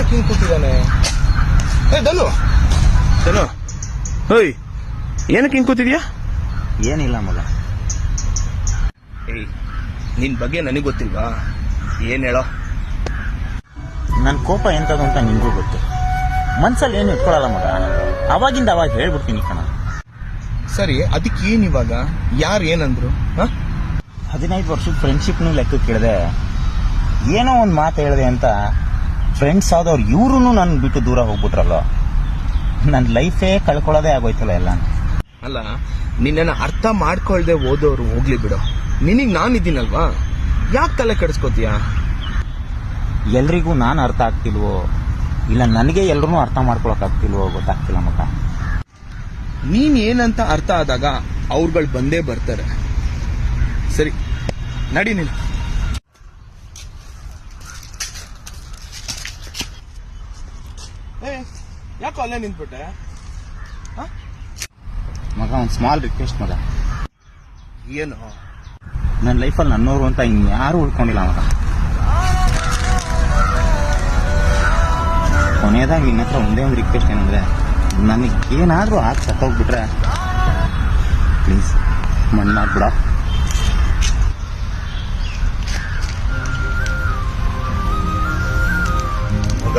ಯಾಕೆ ಹಿಂಗ್ ಕೂತಿದ್ದಾನೆ? ಧನು ಧನು ಓಯ್, ಏನಕ್ಕೆ ಹಿಂಗ್ ಕೂತಿದ್ಯಾ? ಏನಿಲ್ಲ ಮಗ. ಏಯ್, ನಿನ್ ಬಗ್ಗೆ ನನಗೆ ಗೊತ್ತಿಲ್ವಾ? ಏನ್ ಹೇಳೋ? ನನ್ನ ಕೋಪ ಎಂತದು ಅಂತ ನಿನ್ಗೂ ಗೊತ್ತು. ಮನ್ಸಲ್ಲಿ ಏನು ಇಟ್ಕೊಳ್ಳಲ್ಲ ಮಗ. ಅವಾಗಿಂದ ಅವಾಗ ಹೇಳ್ಬಿಡ್ತೀನಿ ಕಣ. ಸರಿ, ಅದಕ್ಕೆ ಏನ್ ಇವಾಗ? ಯಾರು ಏನಂದ್ರು? 15 ವರ್ಷದ ಫ್ರೆಂಡ್ಶಿಪ್ನು ಲೆಕ್ಕ ಕೇಳಿದೆ. ಏನೋ ಒಂದು ಮಾತು ಹೇಳಿದೆ ಅಂತ ಫ್ರೆಂಡ್ಸ್ ಆದವ್ರು ಇವ್ರು ನನ್ನ ಬಿಟ್ಟು ದೂರ ಹೋಗ್ಬಿಟ್ರಲ್ಲ. ನನ್ನ ಲೈಫೇ ಕಳ್ಕೊಳ್ಳೋದೇ ಆಗೋಯ್ತಲ್ಲ ಎಲ್ಲ. ಅಲ್ಲ, ನಿನ್ನ ಅರ್ಥ ಮಾಡ್ಕೊಳ್ದೆ ಓದೋರು ಹೋಗ್ಲಿ ಬಿಡು. ನಿನಗ್ ನಾನಿದ್ದೀನಲ್ವಾ, ಯಾಕೆ ತಲೆ ಕೆಡಿಸ್ಕೋತೀಯ? ಎಲ್ರಿಗೂ ನಾನು ಅರ್ಥ ಆಗ್ತಿಲ್ವೋ ಇಲ್ಲ ನನಗೆ ಎಲ್ರೂ ಅರ್ಥ ಮಾಡ್ಕೊಳಕ್ ಆಗ್ತಿಲ್ವೋ ಗೊತ್ತಾಗ್ತಿಲ್ಲ ಮಗ. ನೀನ್ ಏನಂತ ಅರ್ಥ ಆದಾಗ ಅವ್ರುಗಳು ಬಂದೇ ಬರ್ತಾರೆ. ಸರಿ, ನಡಿ ನೀನು. ಯಾಕೋ ಅಲ್ಲೇ ನಿಂತ್ಬಿಟ್ಟೆ? ಮಗ, ಒಂದು ಸ್ಮಾಲ್ ರಿಕ್ವೆಸ್ಟ್ ಮಗ. ಏನು? ನನ್ನ ಲೈಫಲ್ಲಿ ನನ್ನೋರು ಅಂತ ಇನ್ಯಾರು ಉಳ್ಕೊಂಡಿಲ್ಲ ಮಗ. ಕೊನೆಯದಾಗಿ ನಿನ್ನ ಹತ್ರ ಒಂದೇ ಒಂದು ರಿಕ್ವೆಸ್ಟ್ ಏನಂದ್ರೆ, ನನಗೇನಾದ್ರೂ ಆಗ ಸತ್ತೋಗ್ಬಿಟ್ರೆ ಪ್ಲೀಸ್ ಮಣ್ಣಾಗ್ಬಿಡ. ಮಗ